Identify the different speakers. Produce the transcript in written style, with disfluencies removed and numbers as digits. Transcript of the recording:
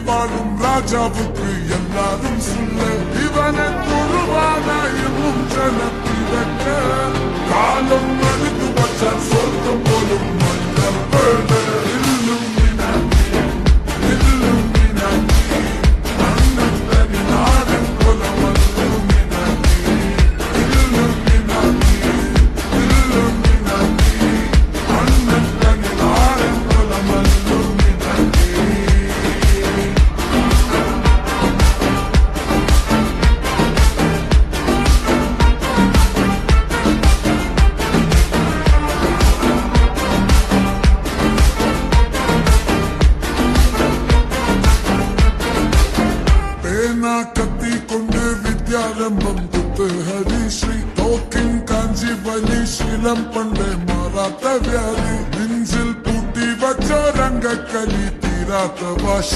Speaker 1: வாழும் ராஜாவுக்கு எல்லாரும் சொல்ல இவனை தொழுவானாயும் ஜனத்தி வைக்க காலம் அழுது வச்சால் சொர்க்கம் போலும் மன்னர் கத்தி கொண்டு வித்யாரம்பம் குத்து ஹரிஸ்ரீ தோக்கின் காஞ்சி வலி சீலம் பண்டே மாறாத்த வியாதி நெஞ்சில் பூட்டி வச்ச ரங்க கலி தீராத்த வாஷ்